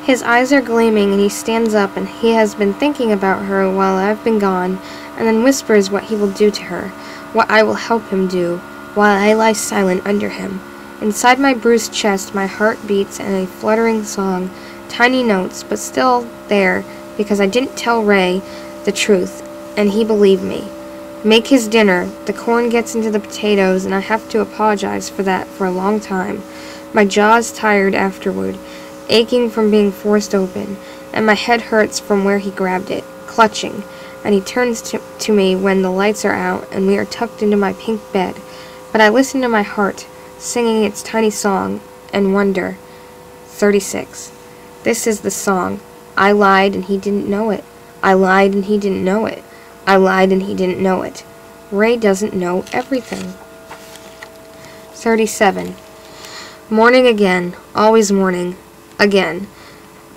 His eyes are gleaming, and he stands up, and he has been thinking about her while I've been gone, and then whispers what he will do to her, what I will help him do, while I lie silent under him. Inside my bruised chest, my heart beats in a fluttering song, tiny notes, but still there, because I didn't tell Ray the truth, and he believed me. Make his dinner. The corn gets into the potatoes, and I have to apologize for that for a long time. My jaw is tired afterward, aching from being forced open, and my head hurts from where he grabbed it, clutching, and he turns to me when the lights are out and we are tucked into my pink bed. But I listen to my heart, singing its tiny song, and wonder. 36. This is the song. I lied and he didn't know it. I lied and he didn't know it. I lied and he didn't know it. Ray doesn't know everything. 37. Morning again. Always morning. Again.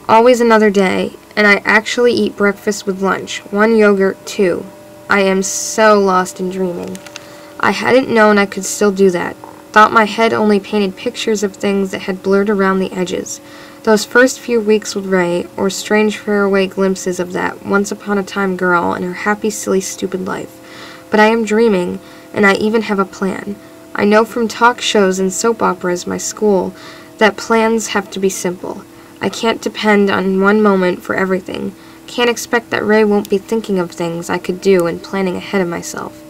Always another day, and I actually eat breakfast with lunch. 1 yogurt, 2. I am so lost in dreaming. I hadn't known I could still do that. Thought my head only painted pictures of things that had blurred around the edges. Those first few weeks with Ray, or strange faraway glimpses of that once-upon-a-time girl and her happy, silly, stupid life. But I am dreaming, and I even have a plan. I know from talk shows and soap operas my school that plans have to be simple. I can't depend on one moment for everything. Can't expect that Ray won't be thinking of things I could do and planning ahead of myself.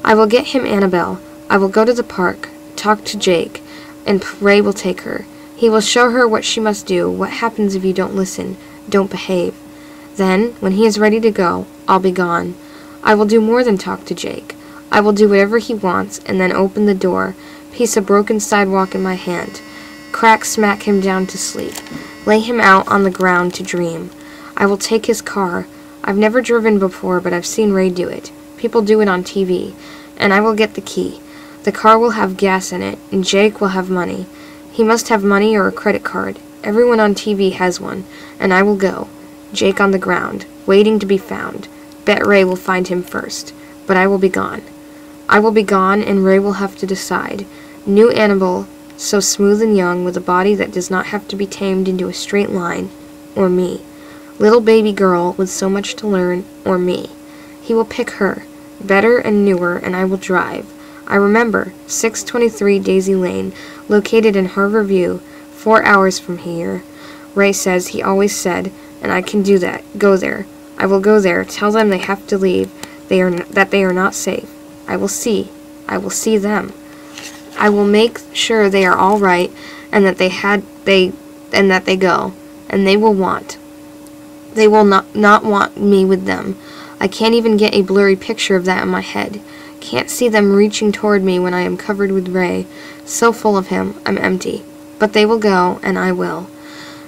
I will get him Annabelle. I will go to the park, talk to Jake, and Ray will take her. He will show her what she must do, what happens if you don't listen, don't behave. Then, when he is ready to go, I'll be gone. I will do more than talk to Jake. I will do whatever he wants, and then open the door, piece of broken sidewalk in my hand, smack him down to sleep, lay him out on the ground to dream. I will take his car. I've never driven before, but I've seen Ray do it. People do it on TV. And I will get the key. The car will have gas in it, and Jake will have money. He must have money or a credit card. Everyone on TV has one, and I will go. Jake on the ground, waiting to be found. Bet Ray will find him first, but I will be gone. I will be gone, and Ray will have to decide. New Annabelle, so smooth and young, with a body that does not have to be tamed into a straight line, or me. Little baby girl with so much to learn, or me. He will pick her, better and newer, and I will drive. I remember, 623 Daisy Lane, located in Harbor View, 4 hours from here. Ray says he always said, and I can do that. Go there. I will go there, tell them they have to leave, that they are not safe. I will see. I will see them. I will make sure they are all right, and that they go, and they will want. They will not want me with them. I can't even get a blurry picture of that in my head. Can't see them reaching toward me when I am covered with Ray. So full of him, I'm empty. But they will go, and I will.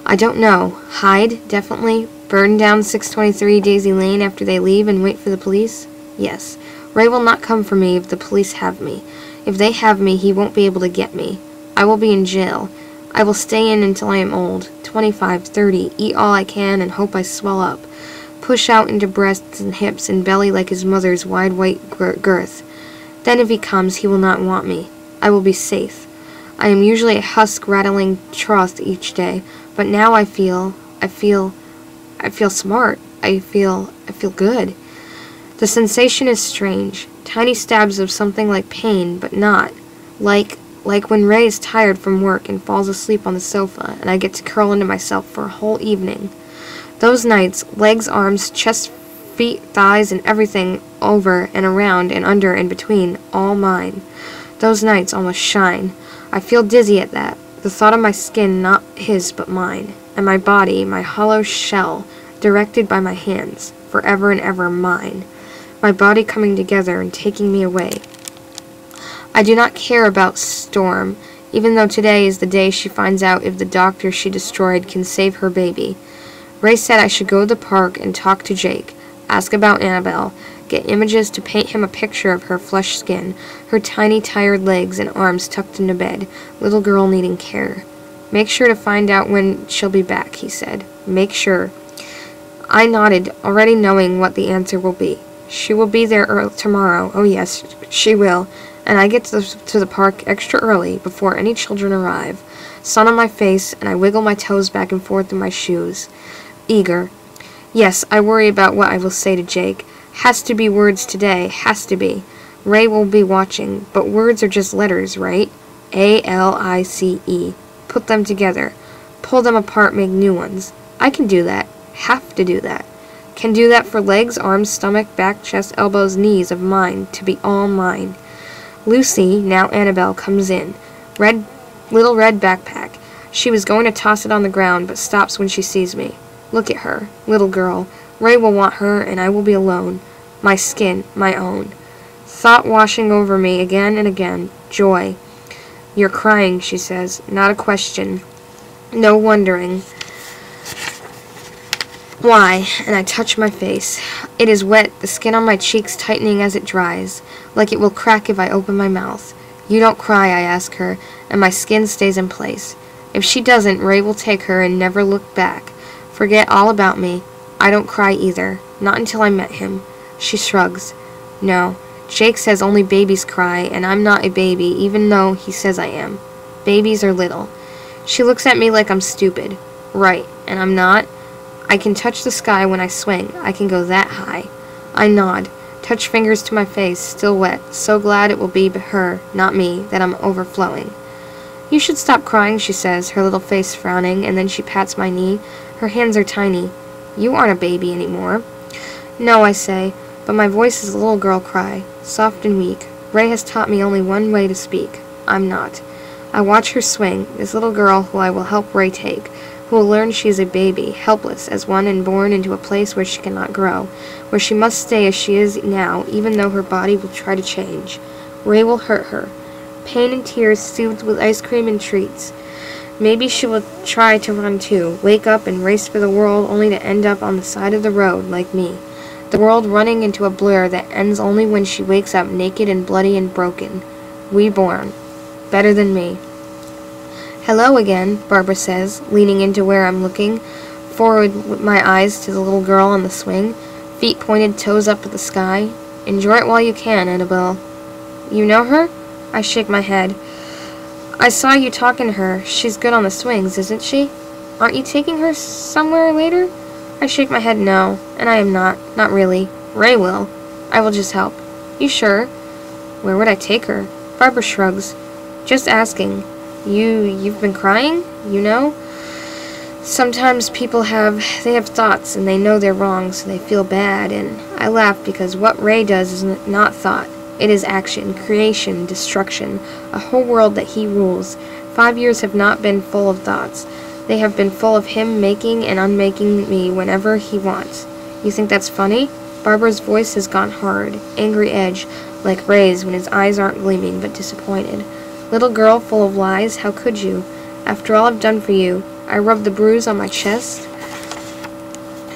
I don't know. Hide, definitely. Burn down 623 Daisy Lane after they leave and wait for the police? Yes. Ray will not come for me if the police have me. If they have me, he won't be able to get me. I will be in jail. I will stay in until I am old, 25, 30, eat all I can and hope I swell up. Push out into breasts and hips and belly like his mother's wide white girth. Then if he comes, he will not want me. I will be safe. I am usually a husk-rattling troth each day, but now I feel smart. I feel good. The sensation is strange. Tiny stabs of something like pain, but not. Like when Ray is tired from work and falls asleep on the sofa, and I get to curl into myself for a whole evening. Those nights, legs, arms, chest, feet, thighs, and everything over and around and under and between, all mine. Those nights almost shine. I feel dizzy at that. The thought of my skin not his but mine, and my body, my hollow shell, directed by my hands, forever and ever mine. My body coming together and taking me away. I do not care about Storm, even though today is the day she finds out if the doctor she destroyed can save her baby. Ray said I should go to the park and talk to Jake, ask about Annabelle, get images to paint him a picture of her flushed skin, her tiny tired legs and arms tucked into bed, little girl needing care. Make sure to find out when she'll be back, he said. Make sure. I nodded, already knowing what the answer will be. She will be there tomorrow. Oh yes, she will. And I get to the park extra early, before any children arrive. sun on my face, and I wiggle my toes back and forth in my shoes. Eager. Yes, I worry about what I will say to Jake. Has to be words today, has to be. Ray will be watching, but words are just letters, right? A-L-I-C-E. Put them together. Pull them apart, make new ones. I can do that. Have to do that. Can do that for legs, arms, stomach, back, chest, elbows, knees of mine, to be all mine. Lucy, now Annabelle, comes in. Little red backpack. She was going to toss it on the ground, but stops when she sees me. Look at her, little girl. Ray will want her, and I will be alone. My skin, my own. Thought washing over me again and again. Joy. You're crying, she says. Not a question. No wondering. Why? And I touch my face. It is wet, the skin on my cheeks tightening as it dries, like it will crack if I open my mouth. You don't cry, I ask her, and my skin stays in place. If she doesn't, Ray will take her and never look back. Forget all about me. I don't cry either. Not until I met him. She shrugs. No. Jake says only babies cry, and I'm not a baby, even though he says I am. Babies are little. She looks at me like I'm stupid. Right, and I'm not. I can touch the sky when I swing. I can go that high. I nod, touch fingers to my face, still wet, so glad it will be her, not me, that I'm overflowing. You should stop crying, she says, her little face frowning, and then she pats my knee. Her hands are tiny. You aren't a baby anymore. No, I say, but my voice is a little girl cry, soft and weak. Ray has taught me only one way to speak. I'm not. I watch her swing, this little girl who I will help Ray take, who will learn she is a baby, helpless as one and born into a place where she cannot grow, where she must stay as she is now, even though her body will try to change. Ray will hurt her. Pain and tears soothed with ice cream and treats. Maybe she will try to run too, wake up and race for the world only to end up on the side of the road like me. The world running into a blur that ends only when she wakes up naked and bloody and broken. Reborn. Better than me. Hello again, Barbara says, leaning into where I'm looking, forward with my eyes to the little girl on the swing, feet pointed, toes up at the sky. Enjoy it while you can, Annabelle. You know her? I shake my head. I saw you talking to her. She's good on the swings, isn't she? Aren't you taking her somewhere later? I shake my head no, and I am not. Not really. Ray will. I will just help. You sure? Where would I take her? Barbara shrugs. Just asking. You've been crying? You know? Sometimes people have thoughts and they know they're wrong, so they feel bad, and I laugh because what Ray does is not thought. It is action, creation, destruction, a whole world that he rules. 5 years have not been full of thoughts. They have been full of him making and unmaking me whenever he wants. You think that's funny? Barbara's voice has gone hard, angry edge, like Ray's when his eyes aren't gleaming but disappointed. Little girl full of lies, how could you? After all I've done for you, I rub the bruise on my chest.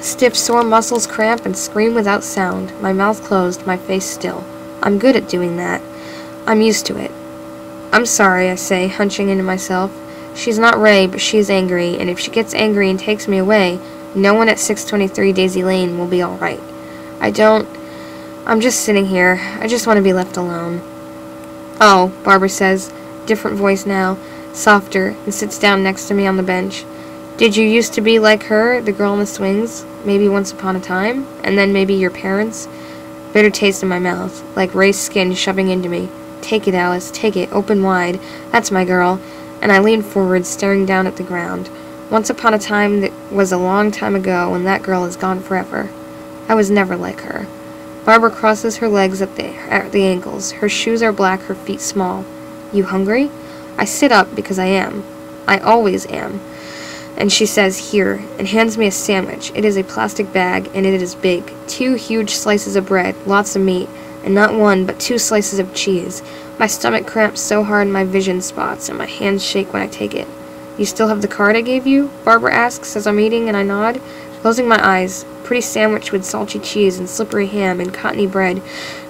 Stiff, sore muscles cramp and scream without sound, my mouth closed, my face still. I'm good at doing that. I'm used to it. I'm sorry, I say, hunching into myself. She's not Ray, but she's angry, and if she gets angry and takes me away, no one at 623 Daisy Lane will be all right. I'm just sitting here. I just want to be left alone. Oh, Barbara says, different voice now, softer, and sits down next to me on the bench. Did you used to be like her, the girl in the swings? Maybe once upon a time? And then maybe your parents? Bitter taste in my mouth, like Ray's skin shoving into me. Take it, Alice, take it, open wide. That's my girl. And I lean forward, staring down at the ground. Once upon a time that was a long time ago, and that girl is gone forever. I was never like her. Barbara crosses her legs at the ankles. Her shoes are black, her feet small. You hungry? I sit up because I am. I always am. And she says, here, and hands me a sandwich. It is a plastic bag, and it is big. 2 huge slices of bread, lots of meat, and not 1, but 2 slices of cheese. My stomach cramps so hard my vision spots, and my hands shake when I take it. You still have the card I gave you? Barbara asks as I'm eating, and I nod. Closing my eyes, pretty sandwich with salty cheese and slippery ham and cottony bread.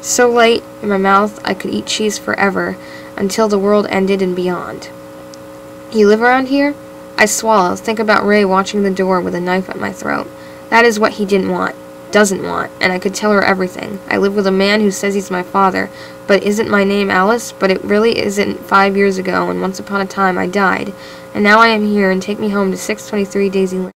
So light in my mouth I could eat cheese forever, until the world ended and beyond. You live around here? I swallow, think about Ray watching the door with a knife at my throat. That is what he didn't want. doesn't want, and I could tell her everything. I live with a man who says he's my father, but isn't my name Alice? But it really isn't. 5 years ago, and once upon a time I died, and now I am here, and take me home to 623 Daisy Lane.